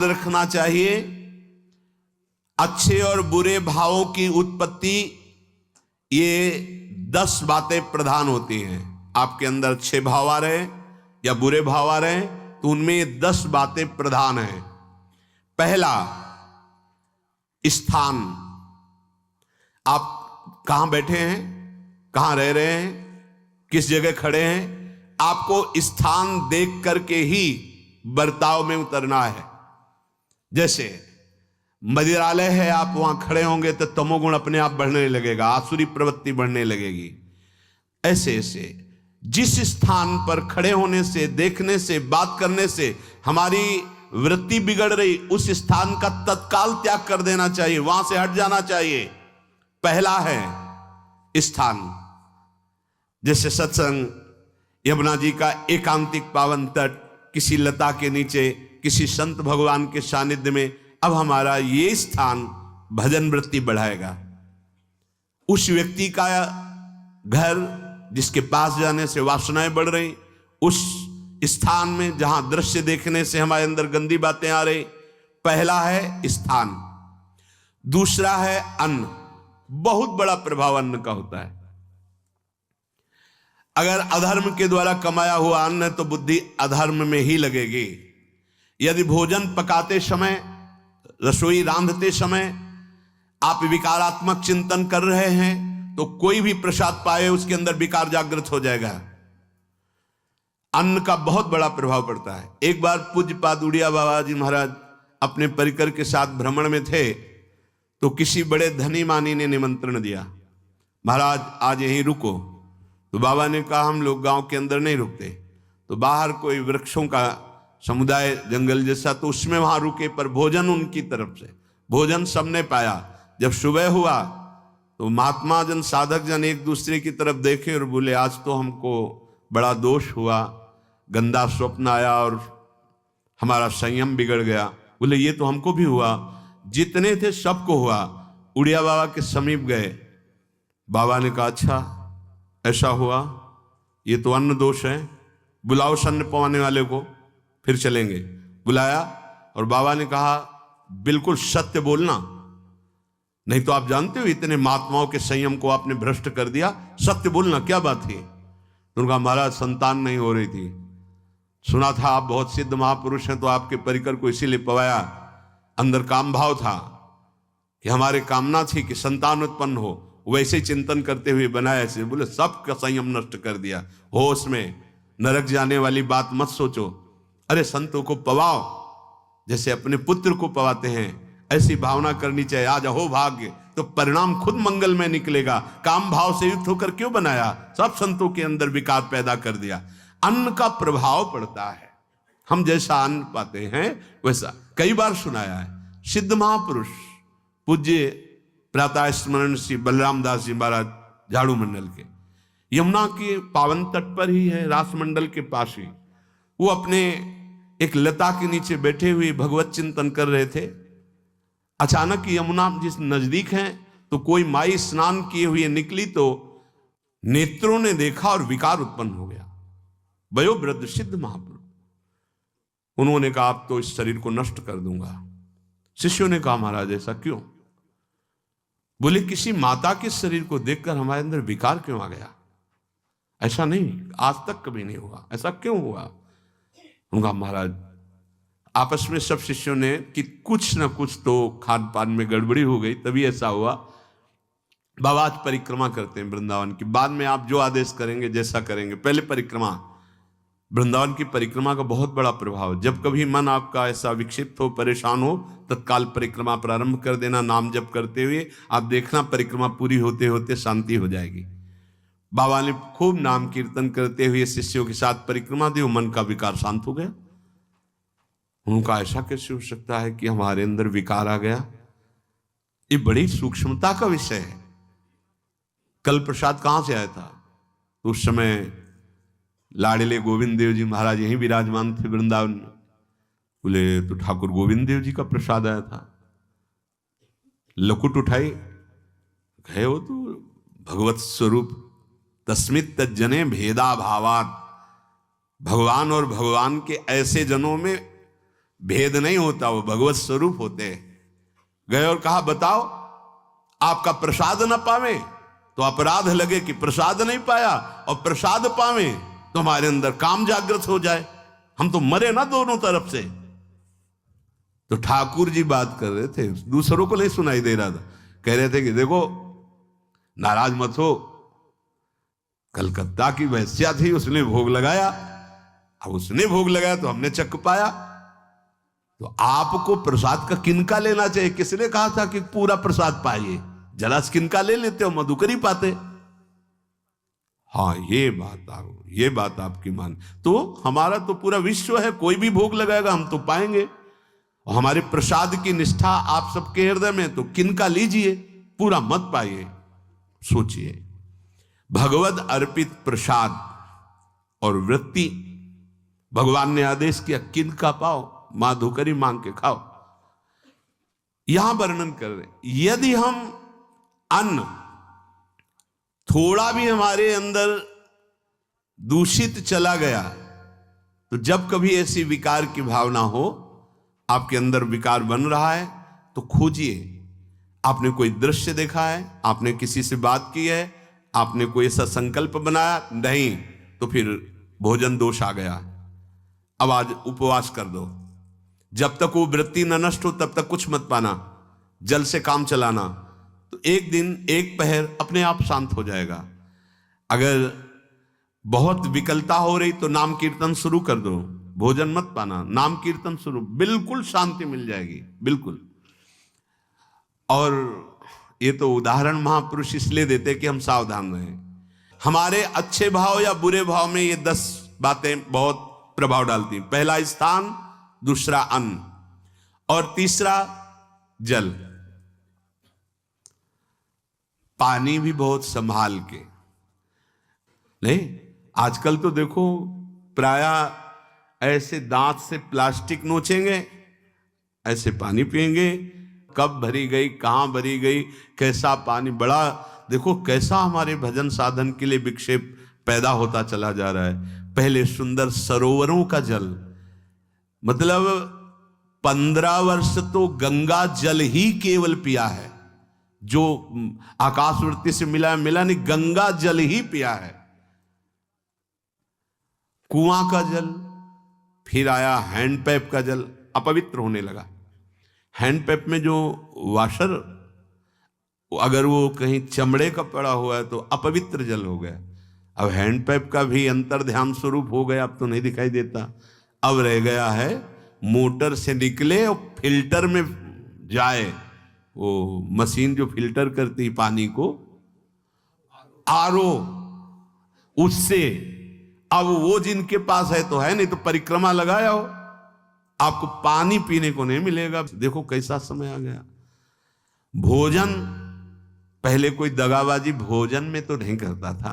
रखना चाहिए। अच्छे और बुरे भावों की उत्पत्ति, ये 10 बातें प्रधान होती हैं। आपके अंदर अच्छे भाव आ रहे या बुरे भाव आ रहे तो उनमें ये 10 बातें प्रधान हैं। पहला, स्थान। आप कहां बैठे हैं, कहां रह रहे हैं, किस जगह खड़े हैं, आपको स्थान देख करके ही बर्ताव में उतरना है। जैसे मंदिरालय है, आप वहां खड़े होंगे तो तमोगुण अपने आप बढ़ने लगेगा, आसुरी प्रवृत्ति बढ़ने लगेगी। ऐसे ऐसे जिस स्थान पर खड़े होने से, देखने से, बात करने से हमारी वृत्ति बिगड़ रही, उस स्थान का तत्काल त्याग कर देना चाहिए, वहां से हट जाना चाहिए। पहला है स्थान। जैसे सत्संग, यमुना जी का एकांतिक पावन तट, किसी लता के नीचे, किसी संत भगवान के सानिध्य में, अब हमारा ये स्थान भजन वृत्ति बढ़ाएगा। उस व्यक्ति का घर जिसके पास जाने से वासनाएं बढ़ रही, उस स्थान में जहां दृश्य देखने से हमारे अंदर गंदी बातें आ रही, पहला है स्थान। दूसरा है अन्न। बहुत बड़ा प्रभाव अन्न का होता है। अगर अधर्म के द्वारा कमाया हुआ अन्न है तो बुद्धि अधर्म में ही लगेगी। यदि भोजन पकाते समय, रसोई रांधते समय आप विकारात्मक चिंतन कर रहे हैं तो कोई भी प्रसाद पाए उसके अंदर विकार जागृत हो जाएगा। अन्न का बहुत बड़ा प्रभाव पड़ता है। एक बार पूज्यपाद उड़िया बाबा जी महाराज अपने परिकर के साथ भ्रमण में थे तो किसी बड़े धनी मानी ने निमंत्रण दिया, महाराज आज यहीं रुको। तो बाबा ने कहा हम लोग गांव के अंदर नहीं रुकते, तो बाहर कोई वृक्षों का समुदाय, जंगल जैसा, तो उसमें वहां रुके, पर भोजन उनकी तरफ से, भोजन सबने पाया। जब सुबह हुआ तो महात्मा जन, साधक जन एक दूसरे की तरफ देखे और बोले आज तो हमको बड़ा दोष हुआ, गंदा स्वप्न आया और हमारा संयम बिगड़ गया। बोले ये तो हमको भी हुआ, जितने थे सबको हुआ। उड़िया बाबा के समीप गए, बाबा ने कहा अच्छा ऐसा हुआ, ये तो अन्न दोष है, बुलाओ सन्न पवाने वाले को, फिर चलेंगे। बुलाया और बाबा ने कहा बिल्कुल सत्य बोलना, नहीं तो आप जानते हो इतने महात्माओं के संयम को आपने भ्रष्ट कर दिया, सत्य बोलना क्या बात थी। तो उनका महाराज संतान नहीं हो रही थी, सुना था आप बहुत सिद्ध महापुरुष हैं तो आपके परिकर को इसीलिए पवाया, अंदर काम भाव था कि हमारे कामना थी कि संतान उत्पन्न हो, वैसे ही चिंतन करते हुए बनाया ऐसे। बोले सबका संयम नष्ट कर दिया, होश में, नरक जाने वाली बात मत सोचो। अरे संतों को पवाओ जैसे अपने पुत्र को पवाते हैं, ऐसी भावना करनी चाहिए। आज हो भाग्य तो परिणाम खुद मंगल में निकलेगा। काम भाव से युक्त होकर क्यों बनाया, सब संतों के अंदर विकार पैदा कर दिया। अन्न का प्रभाव पड़ता है, हम जैसा अन्न पाते हैं वैसा। कई बार सुनाया है, सिद्ध महापुरुष पूज्य प्रातः स्मरण श्री बलराम दास जी महाराज झाड़ू मंडल के, यमुना के पावन तट पर ही है, रास मंडल के पास ही, वो अपने एक लता के नीचे बैठे हुए भगवत चिंतन कर रहे थे। अचानक यमुना जिस नजदीक है तो कोई माई स्नान किए हुए निकली तो नेत्रों ने देखा और विकार उत्पन्न हो गया। वयोवृद्ध सिद्ध महापुरुष, उन्होंने कहा आप तो इस शरीर को नष्ट कर दूंगा। शिष्यों ने कहा महाराज ऐसा क्यों? बोले किसी माता के शरीर को देखकर हमारे अंदर विकार क्यों आ गया? ऐसा नहीं, आज तक कभी नहीं हुआ, ऐसा क्यों हुआ? उनका महाराज आपस में सब शिष्यों ने कि कुछ ना कुछ तो खान पान में गड़बड़ी हो गई तभी ऐसा हुआ। बाबा आज परिक्रमा करते हैं वृंदावन की, बाद में आप जो आदेश करेंगे जैसा करेंगे, पहले परिक्रमा। वृंदावन की परिक्रमा का बहुत बड़ा प्रभाव, जब कभी मन आपका ऐसा विक्षिप्त हो, परेशान हो, तत्काल परिक्रमा प्रारंभ कर देना, नाम जप करते हुए। आप देखना परिक्रमा पूरी होते होते शांति हो जाएगी। बाबा ने खूब नाम कीर्तन करते हुए शिष्यों के साथ परिक्रमा दी, मन का विकार शांत हो गया। उनका ऐसा कैसे हो सकता है कि हमारे अंदर विकार आ गया? ये बड़ी सूक्ष्मता का विषय है। कल प्रसाद कहां से आया था? तो उस समय लाडले गोविंद देव जी महाराज यहीं विराजमान थे वृंदावन में। बोले तो ठाकुर गोविंद देव जी का प्रसाद आया था। लकुट उठाई, गए हो तो भगवत स्वरूप तस्मित तज्जने भेदा भावात, भगवान और भगवान के ऐसे जनों में भेद नहीं होता, वो भगवत स्वरूप होते हैं। गए और कहा बताओ आपका प्रसाद न पावे तो अपराध लगे कि प्रसाद नहीं पाया, और प्रसाद पावे तो हमारे अंदर काम जागृत हो जाए, हम तो मरे ना दोनों तरफ से। तो ठाकुर जी बात कर रहे थे, दूसरों को नहीं सुनाई दे रहा था। कह रहे थे कि देखो नाराज मत हो, कलकत्ता की वैश्या थी, उसने भोग लगाया, अब उसने भोग लगाया तो हमने चख पाया, तो आपको प्रसाद का किनका लेना चाहिए? किसने कहा था कि पूरा प्रसाद पाइए? जरा किनका ले लेते हो, मधुकर ही पाते। हाँ ये बात आपकी मान, तो हमारा तो पूरा विश्व है, कोई भी भोग लगाएगा हम तो पाएंगे, और हमारे प्रसाद की निष्ठा आप सबके हृदय में, तो किनका लीजिए, पूरा मत पाइए। सोचिए, भगवद अर्पित प्रसाद और वृत्ति, भगवान ने आदेश किया किनका पाओ, माधुकरी मांग के खाओ। यहां वर्णन कर रहे, यदि हम अन्न थोड़ा भी हमारे अंदर दूषित चला गया, तो जब कभी ऐसी विकार की भावना हो, आपके अंदर विकार बन रहा है, तो खोजिए। आपने कोई दृश्य देखा है, आपने किसी से बात की है, आपने कोई ऐसा संकल्प बनाया, नहीं, तो फिर भोजन दोष आ गया। अब आज उपवास कर दो, जब तक वो वृत्ति न नष्ट हो तब तक कुछ मत पाना, जल से काम चलाना, तो एक दिन एक पहर अपने आप शांत हो जाएगा। अगर बहुत विकलता हो रही तो नाम कीर्तन शुरू कर दो, भोजन मत पाना, नाम कीर्तन शुरू, बिल्कुल शांति मिल जाएगी, बिल्कुल। और ये तो उदाहरण महापुरुष इसलिए देते कि हम सावधान रहें। हमारे अच्छे भाव या बुरे भाव में ये 10 बातें बहुत प्रभाव डालती हैं। पहला स्थान, दूसरा अन्न, और तीसरा जल। पानी भी बहुत संभाल के, नहीं आजकल तो देखो प्रायः ऐसे दांत से प्लास्टिक नोचेंगे, ऐसे पानी पिएंगे, कब भरी गई, कहां भरी गई, कैसा पानी, बड़ा देखो कैसा हमारे भजन साधन के लिए विक्षेप पैदा होता चला जा रहा है। पहले सुंदर सरोवरों का जल, मतलब 15 वर्ष तो गंगा जल ही केवल पिया है, जो आकाशवृत्ति से मिला नहीं, गंगा जल ही पिया है। कुआं का जल, फिर आया हैंडपैप का जल, अपवित्र होने लगा। हैंडपैप में जो वाशर, अगर वो कहीं चमड़े का पड़ा हुआ है तो अपवित्र जल हो गया। अब हैंडपैप का भी अंतर ध्यान स्वरूप हो गया, अब तो नहीं दिखाई देता। अब रह गया है मोटर से निकले और फिल्टर में जाए, वो मशीन जो फिल्टर करती पानी को, आरओ, उससे। अब वो जिनके पास है तो है, नहीं तो परिक्रमा लगाया हो, आपको पानी पीने को नहीं मिलेगा। देखो कैसा समय आ गया। भोजन, पहले कोई दगाबाजी भोजन में तो नहीं करता था।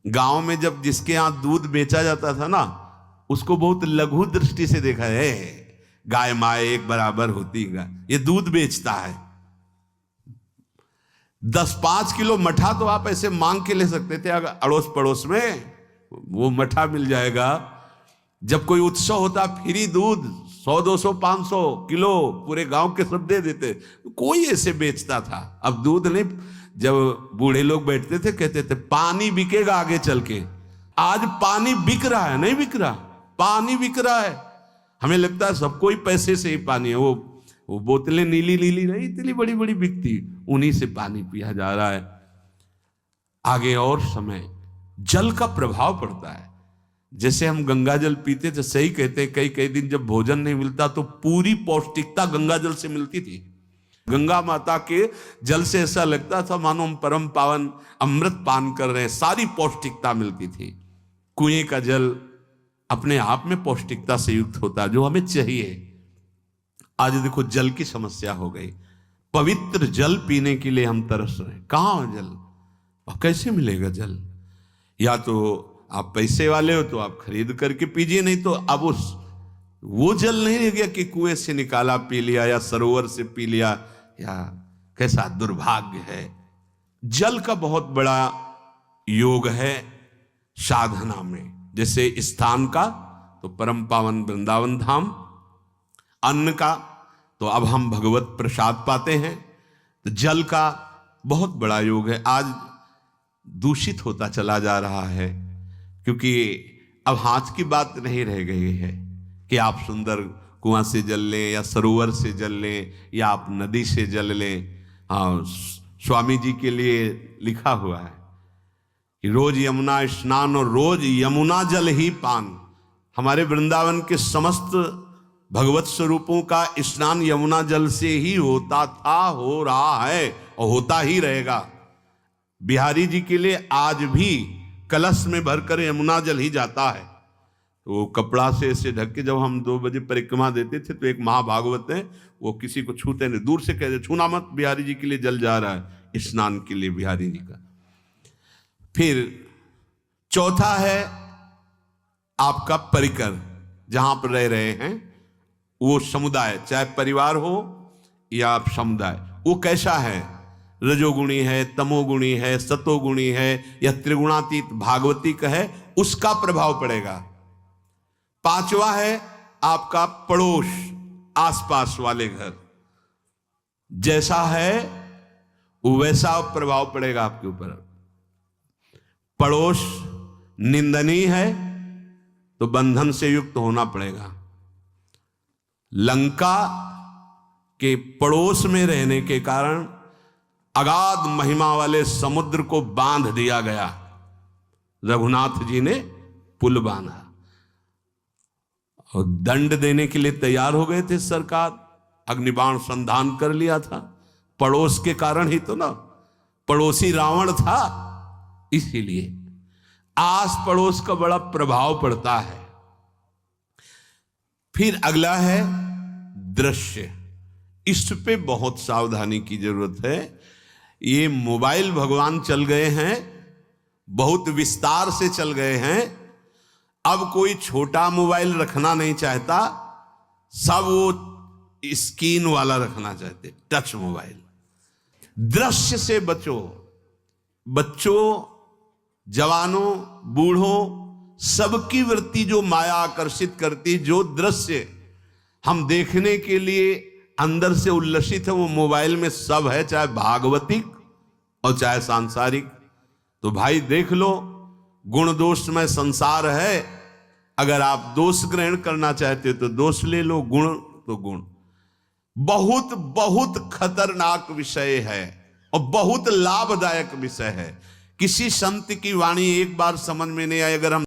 गांव में जब जिसके यहां दूध बेचा जाता था ना, उसको बहुत लघु दृष्टि से देखा है, गाय माए एक बराबर होती है, ये दूध बेचता है। 10-5 किलो मठा तो आप ऐसे मांग के ले सकते थे, अगर अड़ोस पड़ोस में वो मठा मिल जाएगा। जब कोई उत्सव होता, फ्री दूध 100, 200, 500 किलो पूरे गांव के सब दे देते, कोई ऐसे बेचता था। अब दूध नहीं, जब बूढ़े लोग बैठते थे कहते थे पानी बिकेगा आगे चल के। आज पानी बिक रहा है, नहीं बिक रहा, पानी बिक रहा है। हमें लगता है सबको ही पैसे से ही पानी है, वो बोतलें नीली नीली नहीं, इतनी बड़ी बड़ी बिकती, उन्हीं से पानी पिया जा रहा है। आगे और समय, जल का प्रभाव पड़ता है। जैसे हम गंगा जल पीते थे, सही कहते हैं, कई कई दिन जब भोजन नहीं मिलता तो पूरी पौष्टिकता गंगा जल से मिलती थी। गंगा माता के जल से ऐसा लगता था मानो हम परम पावन अमृत पान कर रहे हैं, सारी पौष्टिकता मिलती थी। कुएं का जल अपने आप में पौष्टिकता से युक्त होता है, जो हमें चाहिए। आज देखो जल की समस्या हो गई, पवित्र जल पीने के लिए हम तरस रहे हैं। कहां है जल और कैसे मिलेगा जल? या तो आप पैसे वाले हो तो आप खरीद करके पीजिए, नहीं तो अब वो जल नहीं रह गया कि कुएं से निकाला पी लिया या सरोवर से पी लिया, या कैसा दुर्भाग्य है। जल का बहुत बड़ा योग है साधना में। जैसे स्थान का तो परम पावन वृंदावन धाम, अन्न का, तो अब हम भगवत प्रसाद पाते हैं। तो जल का बहुत बड़ा योग है, आज दूषित होता चला जा रहा है, क्योंकि अब हाथ की बात नहीं रह गई है कि आप सुंदर कुआं से जल लें या सरोवर से जल लें या आप नदी से जल लें। हाँ, स्वामी जी के लिए लिखा हुआ है कि रोज यमुना स्नान और रोज यमुना जल ही पान। हमारे वृंदावन के समस्त भगवत स्वरूपों का स्नान यमुना जल से ही होता था, हो रहा है और होता ही रहेगा। बिहारी जी के लिए आज भी कलश में भरकर यमुना जल ही जाता है। तो वो कपड़ा से ऐसे ढक के जब हम 2 बजे परिक्रमा देते थे, तो एक महाभागवत है, वो किसी को छूते नहीं, दूर से कहते छूना मत, बिहारी जी के लिए जल जा रहा है स्नान के लिए बिहारी जी का। फिर चौथा है आपका परिकर, जहां पर रह रहे हैं वो समुदाय, चाहे परिवार हो या आप समुदाय, वो कैसा है, रजोगुणी है, तमोगुणी है, सतोगुणी है या त्रिगुणातीत भागवतिक है, उसका प्रभाव पड़ेगा। पांचवा है आपका पड़ोस, आसपास वाले घर, जैसा है वैसा प्रभाव पड़ेगा आपके ऊपर। पड़ोस निंदनीय है तो बंधन से युक्त होना पड़ेगा। लंका के पड़ोस में रहने के कारण अगाध महिमा वाले समुद्र को बांध दिया गया, रघुनाथ जी ने पुल बांधा और दंड देने के लिए तैयार हो गए थे सरकार, अग्निबाण संधान कर लिया था, पड़ोस के कारण ही तो ना, पड़ोसी रावण था, इसीलिए आस पड़ोस का बड़ा प्रभाव पड़ता है। फिर अगला है दृश्य, इस पे बहुत सावधानी की जरूरत है। ये मोबाइल भगवान चल गए हैं, बहुत विस्तार से चल गए हैं, अब कोई छोटा मोबाइल रखना नहीं चाहता, सब वो स्क्रीन वाला रखना चाहते, टच मोबाइल। दृश्य से बचो, बच्चों, जवानों, बूढ़ों, सबकी वृत्ति जो माया आकर्षित करती, जो दृश्य हम देखने के लिए अंदर से उल्लसित है, वो मोबाइल में सब है, चाहे भागवतिक और चाहे सांसारिक। तो भाई देख लो, गुण दोष में संसार है, अगर आप दोष ग्रहण करना चाहते हो तो दोष ले लो, गुण तो गुण। बहुत बहुत खतरनाक विषय है और बहुत लाभदायक विषय है। किसी संत की वाणी एक बार समझ में नहीं आई, अगर हम